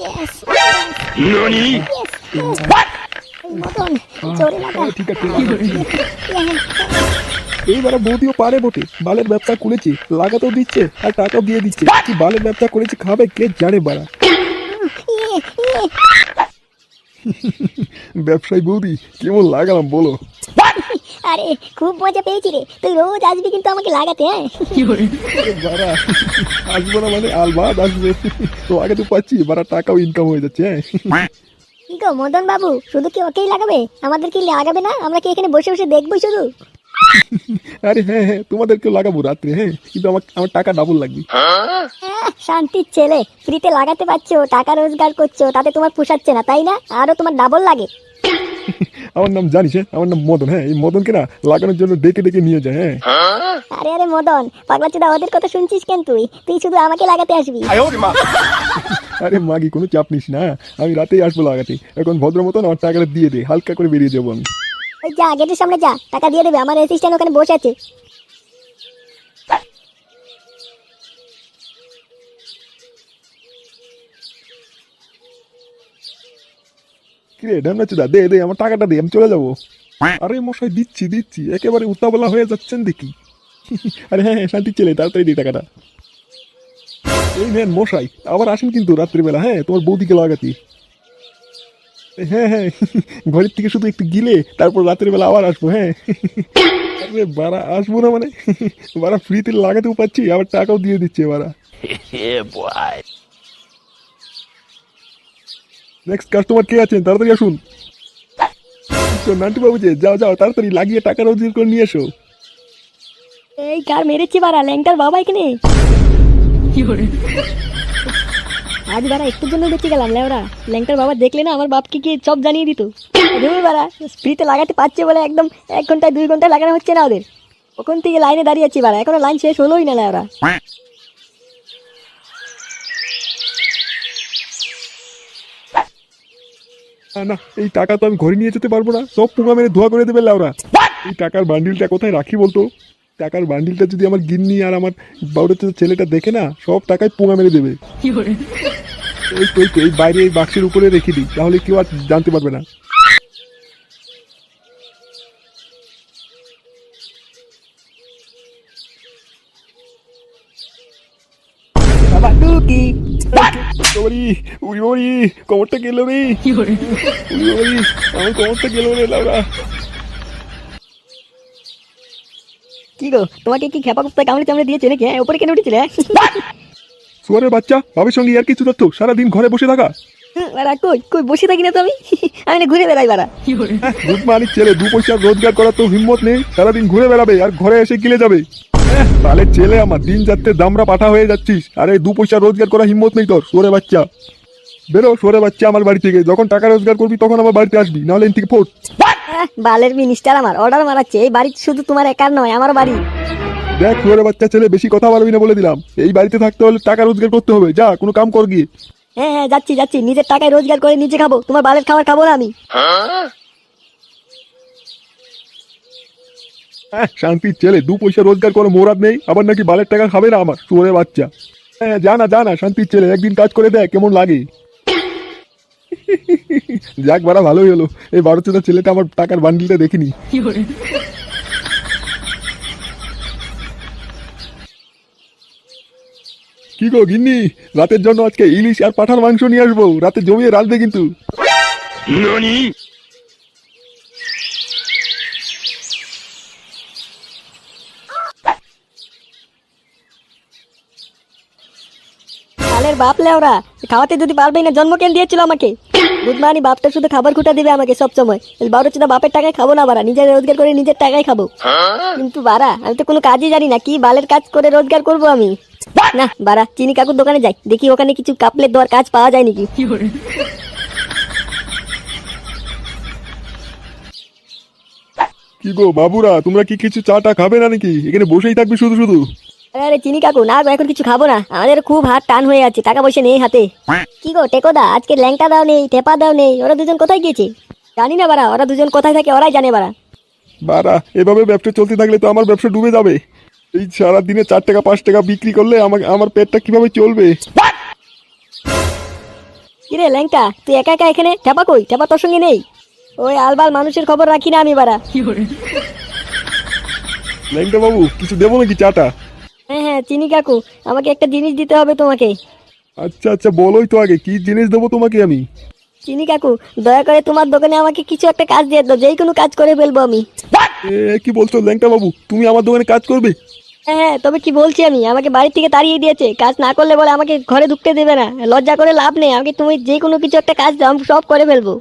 Yes. NANI? Yes. What? Madan চোরে লাগা। ঠিক আছে এইবার বৌদিও পারে বটে, বালের ব্যবসা করেছে, লাগাতেও দিচ্ছে আর টাকাও দিয়ে দিচ্ছে। কি বালের ব্যবসা করেছে খাবে কে জানে বাড়া। ব্যবসায়ী বৌদি কেমন লাগালাম বলো? আরে খুব মজা পেয়েছি রে, তুই রোজ আসবি কিন্তু আমাকে লাগাতে। হ্যাঁ বাড়া আসবো না মানে আলবাদ আসবো, তো আগে তো পাচ্ছি বাড়া, টাকাও ইনকাম হয়ে যাচ্ছে। হ্যাঁ কি গো মদন বাবু, শুধু কি ওকেই লাগাবে, আমাদের কি লাগাবে না? আমরা কি এখানে বসে বসে দেখবো শুধু? আরে হ্যাঁ হ্যাঁ তোমাদেরকেও লাগাবো রাত্রে, হ্যাঁ কিন্তু আমার টাকা ডাবল লাগবে। শান্তির ছেলে, ফ্রিতে লাগাতে পারছো, টাকা রোজগার করছো, তাতে তোমার পোষাচ্ছে না তাই না? আরো তোমার ডাবল লাগে। আমার নাম জানিস? হ্যাঁ আমার নাম মদন। হ্যাঁ এই মদনকে না লাগানোর জন্য ডেকে ডেকে নিয়ে যায়। হ্যাঁ আরে আরে মদন পাগলা চোদা, ওদের কথা শুনছিস কেন? তুই তুই শুধু আমাকে লাগাতে আসবি। আরে মাগি কোনো চাপ নিস না, আমি রাতেই আসবো লাগাতে। এখন ভদ্র মতন আমার টাকাটা দিয়ে দে, হালকা করে বেরিয়ে যাবো আমি। ওই যা গেটের সামনে যা, টাকা দিয়ে দেবে, আমার অ্যাসিস্ট্যান্ট ওখানে বসে আছে। কিরে ঢামনাচুদা দে দে আমার টাকাটা দে, আমি চলে যাবো। আরে মশাই দিচ্ছি দিচ্ছি, একেবারে উত্তাবলা হয়ে যাচ্ছেন দেখি। আরে হ্যাঁ হ্যাঁ শান্তি ছেলে, তাড়াতাড়ি দিই টাকাটা। এই নেন মশাই, আবার আসেন কিন্তু রাত্রিবেলা, হ্যাঁ তোমার বৌদিকে লাগাতি। হ্যাঁ হ্যাঁ ঘরের থেকে শুধু একটু গিলে তারপর রাতের বেলা আবার আসবো। হ্যাঁ আরে বাড়া আসবো না মানে, বাড়া ফ্রিতে লাগাতেও পাচ্ছি আবার টাকাও দিয়ে দিচ্ছে বাড়া। Yeah, boy. নেক্সট কাস্টমার কে আছেন তাড়াতাড়ি আসুন। নান্টু বাবু যে যাও যাও তাড়াতাড়ি লাগিয়ে টাকা রোজগার করে নিয়ে এসো। এই কার মেরেছি বাড়া, ল্যাংটার বাবা এখানে। আজ বাড়া একটুর জন্য বেঁচে গেলাম। লেওরা ল্যাংটার বাবা দেখলে না আমার বাপকে কি সব জানিয়ে দিত। বাড়া ফ্রিতে লাগাতে পারছে বলে একদম 1 ঘন্টায় 2 ঘন্টায় লাগানো হচ্ছে না ওদের। ওখান থেকে লাইনে দাঁড়িয়ে আছি বাড়া, এখনো লাইন শেষ হলোই না লেওরা। না এই টাকা তো আমি ঘরে নিয়ে যেতে পারবো না, সব পুঙ্গা মেরে ধোয়া করে দেবে লাউরা। এই টাকার বান্ডিলটা কোথায় রাখি বলতো? টাকার বান্ডিলটা যদি আমার গিন্নি আর আমার বাবুটা ছেলেটা দেখে না, সব টাকায় পুঙ্গা মেরে দেবে। এই তো এই বাইরে এই বাক্সের উপরে রেখে দিই, তাহলে কেউ আর জানতে পারবে না। কমরটা গেল রে, আমার কমরটা গেল রে লাউরা। কি গো তোমাকে কি খেপা কুপ্তা কামড়ে চামড়ে দিয়েছে নাকি? উপরে কেন উঠেছিলে? সুয়ারের বাচ্চা, বাবার সঙ্গে আর কিছু তথ্য, সারাদিন ঘরে বসে থাকা। কই কই বসে থাকি না তো আমি, আমি না ঘুরে বেড়াই বাড়া। দুধ মালিক ছেলে, 2 পয়সা রোজগার করার তো হিম্মত নেই, সারাদিন ঘুরে বেড়াবে আর ঘরে এসে গিলে যাবে। তাহলে ছেলে আমার দিন যাচ্ছে দামরা পাঠা হয়ে যাচ্ছিস, আর এই 2 পয়সা রোজগার করার হিম্মত নেই তোর? সোরে বাচ্চা বেরো, সোরে বাচ্চা আমার বাড়ি থেকে। যখন টাকা রোজগার করবি তখন আমার বাড়িতে আসবি, নাহলে এন থেকে ফোট। বালের মিনিস্টার আমার অর্ডার মারাচ্ছে, এই বাড়ি শুধু তোমার একার নয়, আমার বাড়ি। দেখ সোরে বাচ্চা ছেলে, বেশি কথা বলবি না বলে দিলাম। এই বাড়িতে থাকতে হলে টাকা রোজগার করতে হবে, যা কোনো কাম কর গিয়ে। হ্যাঁ হ্যাঁ যাচ্ছি যাচ্ছি, নিজের টাকায় রোজগার করে নিজে খাবো, তোমার বালের খাবার খাবো না আমি। শান্তির ছেলে, 2 পয়সা রোজগার করে মোরাদ নেই, আবার নাকি বালের টাকা খাবে না আমার সোরে বাচ্চা। হ্যাঁ জানা জানা শান্তির ছেলে, একদিন কাজ করে দেখ কেমন লাগে। যাক বাড়া ভালোই হলো, এই 12 ছেলেটা আমার টাকার বান্ডিলটা দেখিনি। কি গো গিন্নি, রাতের জন্য আজকে ইলিশ আর পাঠার মাংস নিয়ে আসবো, রাতে জমিয়ে রাঁধবে কিন্তু। NANI? বালের বাপ লেওরা, খাওয়াতে যদি পারবেই না জন্ম কেন দিয়েছিল আমাকে? বুধমানি বাপটা শুধু খাবার খুঁটা দিবে আমাকে সব সময়। বারো চোদা বাপের টাকায় খাবো না বাড়া, নিজের রোজগার করে নিজের টাকায় খাবো। কিন্তু বাড়া আমি তো কোনো কাজই জানি না, কি বালের কাজ করে রোজগার করবো আমি? না বাড়া চিনি কাকুর দোকানে যাই, দেখি ওখানে কিছু কাপলের দেওয়ার কাজ পাওয়া যায় নাকি। কি গো বাবুরা, তোমরা কি কিছু চাটা খাবে না নাকি? এখানে বসেই থাকবে শুধু শুধু? আরে চিনি কাকু না গো, এখন কিছু খাবো না, আমাদের খুব হাত টান হয়ে আছে, টাকা পয়সা নেই হাতে। কি গো টেকোদা, আজকে ল্যাংটা দাও নেই, টেপা দাও নেই, ওরা দুজন কোথায় গিয়েছে? জানি না বাড়া, ওরা দুজন কোথায় থাকে ওরাই জানে বাড়া। বাড়া এভাবে ব্যবসা চলতে থাকলে তো আমার ব্যবসা ডুবে যাবে। এই সারা দিনে 4 টাকা 5 টাকা বিক্রি করলে আমার পেটটা কিভাবে চলবে? কিরে ল্যাংটা, তুই একা একা এখানে? ঠেপা কই? ঠেপা তোর সঙ্গে নেই? ওই আলবাল মানুষের খবর রাখি না আমি বাড়া। ল্যাংটা বাবু কিছু দেবো নাকি চাটা? হ্যাঁ হ্যাঁ চিনি কাকু, আমাকে একটা জিনিস দিতে হবে তোমাকে। আচ্ছা আচ্ছা বলোই তো আগে কি জিনিস দেবো তোমাকে আমি। চিনি কাকু, দয়া করে তোমার দোকানে আমাকে কিছু একটা কাজ দিয়ে দাও, যেই কোনো কাজ করে ফেলবো আমি। কি বলছো ল্যাংটা বাবু, তুমি আমার দোকানে কাজ করবে? হ্যাঁ হ্যাঁ, তবে কি বলছি আমি, আমাকে বাড়ি থেকে তাড়িয়ে দিয়েছে, কাজ না করলে বলে আমাকে ঘরে ঢুকতে দেবে না। লজ্জা করে লাভ নেই, আমাকে তুমি যে কোনো কিছু একটা কাজ দাও, আমি সব করে ফেলবো।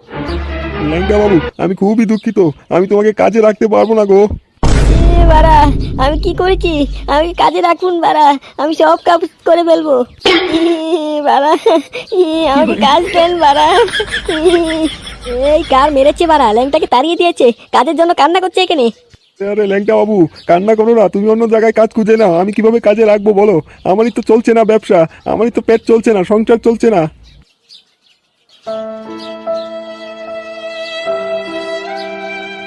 ল্যাংটা বাবু আমি খুবই দুঃখিত, আমি তোমাকে কাজে রাখতে পারবো না গো। বাড়া, আমি কি করেছি? আমি কাজে রাখুন বাড়া, আমি সব কাজ করে ফেলবো। বাড়া, আমাকে কাজ দেন বাড়া। এই কার মেরেছে বাড়া? ল্যাংটাকে তাড়িয়ে দিয়েছে, কাজের জন্য কান্না করছে এখানে। আরে ল্যাংটা বাবু কান্না করো না, তুমি অন্য জায়গায় কাজ খুঁজে নাও, আমি কিভাবে কাজে রাখবো বলো? আমারই তো চলছে না ব্যবসা, আমারই তো পেট চলছে না, সংসার চলছে না।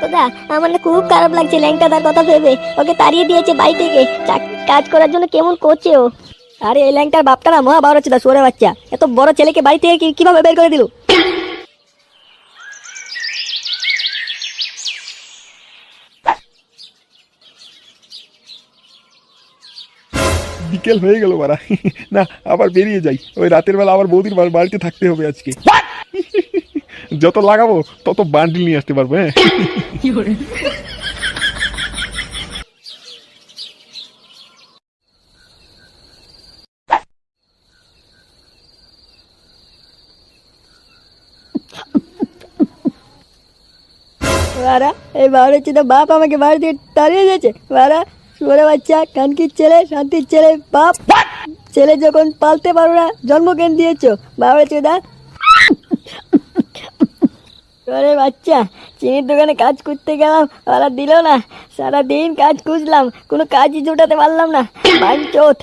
দাদা, আমার না খুব খারাপ লাগছে ল্যাংটা তার কথা ভেবে, ওকে তাড়িয়ে দিয়েছে বাড়ি থেকে, কাজ করার জন্য কেমন করছে ও। আরে এই ল্যাংটার বাপটা না মহা বড় ছিল, সোরে বাচ্চা, এত বড় ছেলেকে বাড়ি থেকে কিভাবে বের করে দিল? বিকেল হয়ে গেল বাড়া, না আবার বেরিয়ে যাই, ওই রাতের বেলা আবার বৌদির বাড়িতে থাকতে হবে আজকে। যত লাগাবো তত বান্ডিল নিয়ে আসতে পারবো। হ্যাঁ বাড়া, এই বাড়ি হচ্ছে তো বাপ আমাকে বাড়ি থেকে তাড়িয়ে দিয়েছে বাড়া। সোরে বাচ্চা, কানকির ছেলে, শান্তির ছেলে, বাপ ছেলে যখন পালতে পারো না জন্ম কেন দিয়েছো বাবা চোদা? সোরে বাচ্চা, চিনির দোকানে কাজ করতে গেলাম, ওরা দিল না, সারাদিন কাজ খুঁজলাম, কোনো কাজই জোটাতে পারলাম না, বাঞ্চোত।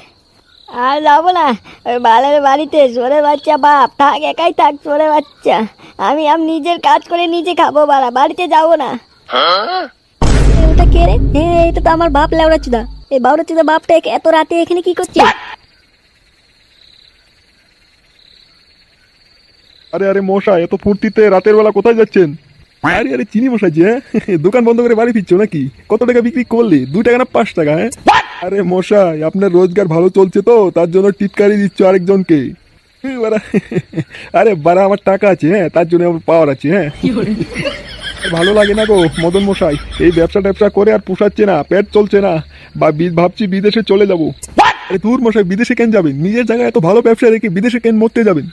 আর যাবো না ওই বালের বাড়িতে, সোরে বাচ্চা বাপ থাক, একাই থাক সোরে বাচ্চা, আমি নিজের কাজ করে নিজে খাবো বাড়া, বাড়িতে যাবো না। ওটা কে রে? এটা তো আমার বাপ লেওড়া চুদা। এই বাউরা চুদা বাপটা এত রাতে এখানে কি করছে? আরে আরে মশাই এত ফুর্তিতে রাতের বেলা কোথায় যাচ্ছেন? আরে আরে চিনি মশাই যে, দোকান বন্ধ করে বাড়ি ফিরছো নাকি? কত টাকা বিক্রি করলি? 2 টাকা না 5 টাকা? হ্যাঁ আরে মশাই আপনার রোজগার ভালো চলছে তো, তার জন্য টিটকারি দিচ্ছ আরেকজনকে। আরে বাড়া আমার টাকা আছে, হ্যাঁ তার জন্য আমার পাওয়ার আছে। হ্যাঁ ভালো লাগে না গো মদন মশাই, এই ব্যবসা করে আর পোষাচ্ছে না, পেট চলছে না, বা ভাবছি বিদেশে চলে যাবো। আরে দূর মশাই, বিদেশে কেন যাবেন? নিজের জায়গায় এত ভালো ব্যবসা রেখে বিদেশে কেন মরতে যাবেন?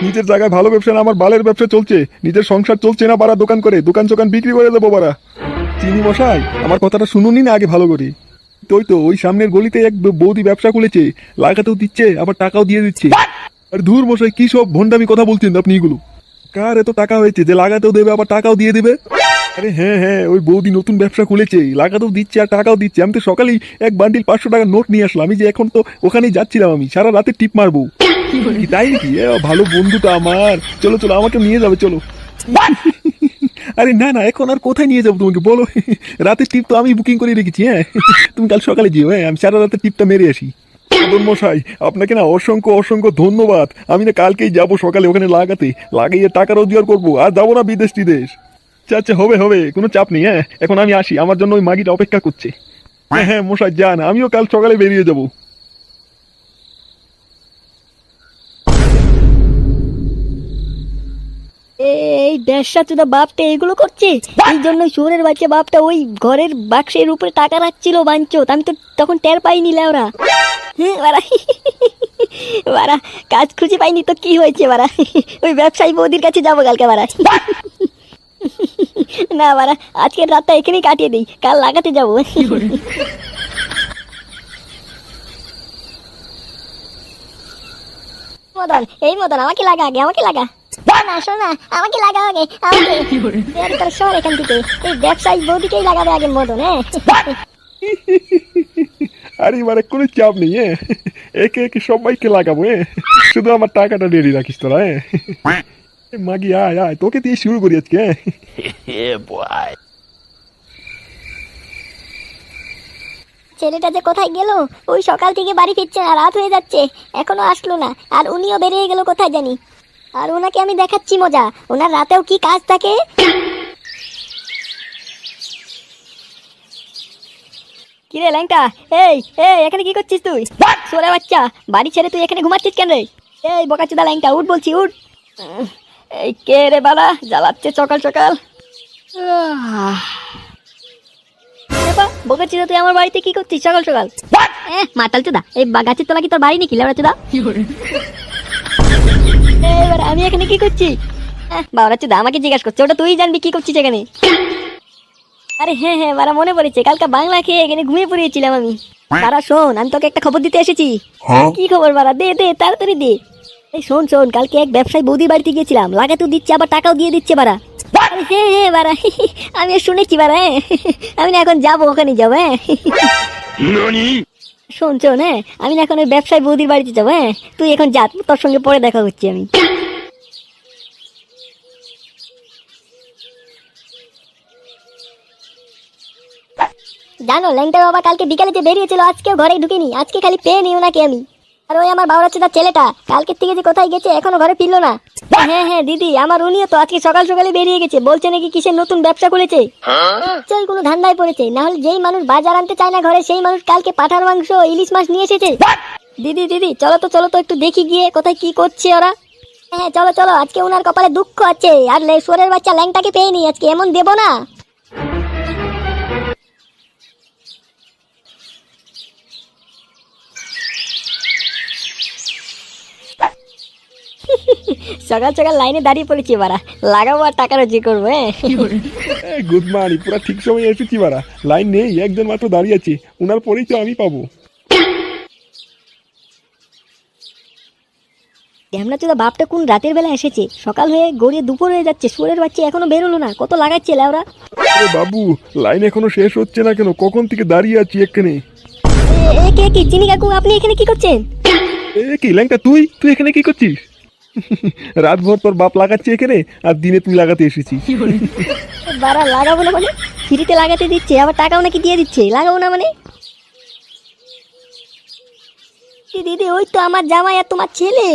নিজের জায়গায় ভালো ব্যবসা না, আমার বালের ব্যবসা চলছে, নিজের সংসার চলছে না বাড়া, দোকান চোকান বিক্রি করে দেবো বাড়া। চিনি মশাই আমার কথাটা শুনুনি না আগে ভালো করে। তো ওই সামনের গলিতে এক বৌদি ব্যবসা খুলেছে, লাগাতেও দিচ্ছে আবার টাকাও দিয়ে দিচ্ছে। আর ধুর মশাই কি সব ভন্ডামি কথা বলছেন আপনি এগুলো? কার এত টাকা হয়েছে যে লাগাতেও দেবে আবার টাকাও দিয়ে দেবে? আরে হ্যাঁ হ্যাঁ, ওই বৌদি নতুন ব্যবসা খুলেছে, লাগাতেও দিচ্ছে আর টাকাও দিচ্ছে। আমি তো সকালেই এক বান্ডিল 500 টাকার নোট নিয়ে আসলাম, আমি যে এখন তো ওখানেই যাচ্ছিলাম, আমি সারা রাতে টিপ মারবো। তাই নাকি? ভালো বন্ধুটা আমার, চলো চলো আমাকে নিয়ে যাবে চলো। আরে না না, এখন আর কোথায় নিয়ে যাবো তোমাকে বলো? রাতের টিপ তো আমি বুকিং করে রেখেছি। হ্যাঁ তুমি কাল সকালে যেও, হ্যাঁ আমি সারা রাতে টিপটা মেরে আসি। মদন মশাই আপনাকে না অসংখ্য অসংখ্য ধন্যবাদ, আমি না কালকেই যাবো সকালে ওখানে লাগাইয়ে টাকা রোজগার করবো, আর যাবো না বিদেশ টিদেশ। আচ্ছা হবে কোনো চাপ নেই। হ্যাঁ এখন আমি আসি, আমার জন্য ওই মাগিটা অপেক্ষা করছে। হ্যাঁ হ্যাঁ মশাই যান, আমিও কাল সকালে বেরিয়ে যাবো। এই ব্যবসা চুদা বাপটা এগুলো করছে, এই জন্য সুরের বাচ্চা বাপটা ওই ঘরের বাক্সের উপরে টাকা রাখছিল বাঞ্চোত, আমি তো তখন টের পাইনি লেওরা। হ্যাঁ বাড়া, বাড়া কাজ খুঁজে পাইনি তো কি হয়েছে বাড়া, ওই ব্যবসায়ী বৌদির কাছে যাবো কালকে বাড়া। না বাড়া, আজকের রাতটা এখানেই কাটিয়ে দিই, কাল লাগাতে যাবো। মদন, এই মদন আমাকে লাগা আগে, আমাকে লাগা। না শোনা, আমাকে লাগা আগে, আমাকে তোর সর এখান থেকে, এই ব্যবসায়ী বৌদিকেই লাগাবে আগে মদন। হ্যাঁ আরে এবারে কোনো চাপ নেই, হ্যাঁ একে একে সবাইকে লাগাবো। হ্যাঁ শুধু আমার টাকাটা রেডি রাখিস তোরা। হ্যাঁ মাগি আয় আয়, তোকে দিয়ে শুরু করি আজকে। Yeah, boy. ছেলেটা যে কোথায় গেল, ওই সকাল থেকে বাড়ি ফিরছে না, রাত হয়ে যাচ্ছে এখনো আসলো না, আর উনিও বেরিয়ে গেল কোথায় জানি। আর ওনাকে আমি দেখাচ্ছি মজা, ওনার রাতেও কি কাজ থাকে। কিরে ল্যাংটা, এই এই এখানে কি করছিস তুই? সোরে বাচ্চা, বাড়ি ছেড়ে তুই এখানে ঘুমাচ্ছিস কেন রে? এই বোকাচোদা ল্যাংটা, উঠ বলছি উঠ। এই কে রে বালা, জ্বালাচ্ছে সকাল সকাল। বোকাচোদা তুই আমার বাড়িতে কি করছিস সকাল সকাল? মাতাল চোদা, এই গাছের তলা কি তোর বাড়ি নাকি লেবড়া চোদা? এবার আমি এখানে কি করছি? বাবা চোদা আমাকে জিজ্ঞাসা করছে, ওটা তুই জানবি কি করছিস এখানে। আরে হ্যাঁ হ্যাঁ বারা, মনে পড়েছে, কালকে বাংলা খেয়ে এখানে ঘুমিয়ে পড়িয়েছিলাম আমি। বারা শোন, আমি তোকে একটা খবর দিতে এসেছি। কি খবর বারা? দে দে তাড়াতাড়ি দে। এই শোন শোন, কালকে এক ব্যবসায়ী বৌদির বাড়িতে গিয়েছিলাম, লাগাতেও দিচ্ছে আবার টাকাও দিয়ে দিচ্ছে বারা। আরে হ্যাঁ হ্যাঁ বারা, আমি শুনেছি বারা। আমি না এখন যাবো, ওখানে যাবো। শোন শোন, হ্যাঁ আমি না এখন ওই ব্যবসায়ী বৌদির বাড়িতে যাবো। তুই এখন যা, তোর সঙ্গে পরে দেখা হচ্ছে আমি। জানো ল্যাংটা বাবা কালকে বিকালে যে বেরিয়েছিল, আজকেও ঘরে ঢুকিনি, আজকে খালি পেয়ে নিও নাকি আমি। আর ওই আমার বাবুরাচ্ছাদার ছেলেটা কালকের থেকে যে কোথায় গেছে এখনো ঘরে ফিরলো না। হ্যাঁ হ্যাঁ দিদি, আমার উনিও তো আজকে সকাল সকালে বেরিয়ে গেছে, বলছে নাকি কিসের নতুন ব্যবসা খুলেছে। চল কোনো ধান্দায় পড়েছে, না হলে যেই মানুষ বাজার আনতে চায় না ঘরে, সেই মানুষ কালকে পাঠার মাংস ইলিশ মাছ নিয়ে এসেছে। দিদি দিদি চলো তো একটু দেখি গিয়ে কোথায় কি করছে ওরা। হ্যাঁ চলো চলো, আজকে ওনার কপালে দুঃখ আছে, আর সোরের বাচ্চা ল্যাংটাকে পেয়ে নি, আজকে এমন দেবো না। সকাল সকাল লাইনে দাঁড়িয়ে পড়েছি বারা, লাগাবো আর টাকা রোজি করবো। গুড মর্নিং, পুরা ঠিক সময় এসেছি বারা। লাইন নেই, একজন মাত্র দাঁড়িয়ে আছে, ওনার পরেই তো আমি পাবো। ঢ্যামনা চোদা বাপটা কোন রাতের বেলা এসেছে, সকাল হয়ে গড়িয়ে দুপুর হয়ে যাচ্ছে, সুরের বাচ্চা এখনো বেরোলো না, কত লাগাচ্ছে লেওরা। আরে বাবু, লাইন এখনো শেষ হচ্ছে না কেন? কখন থেকে দাঁড়িয়ে আছি এখানে। কে কি চিনি কাকু, আপনি এখানে কি করছেন? এ কি ল্যাংটা, তুই তুই এখানে কি করছিস? রাত ভর তোর বাপ লাগাচ্ছে এখানে, আর দিনে তুই লাগাতে এসেছিস। বারা লাগাবো না মানে? ফ্রিতে লাগাতে দিচ্ছে, আবার টাকাও নাকি দিয়ে দিচ্ছে, লাগাবো না মানে? দিদি ওই তো আমার জামাই আর তোমার ছেলে।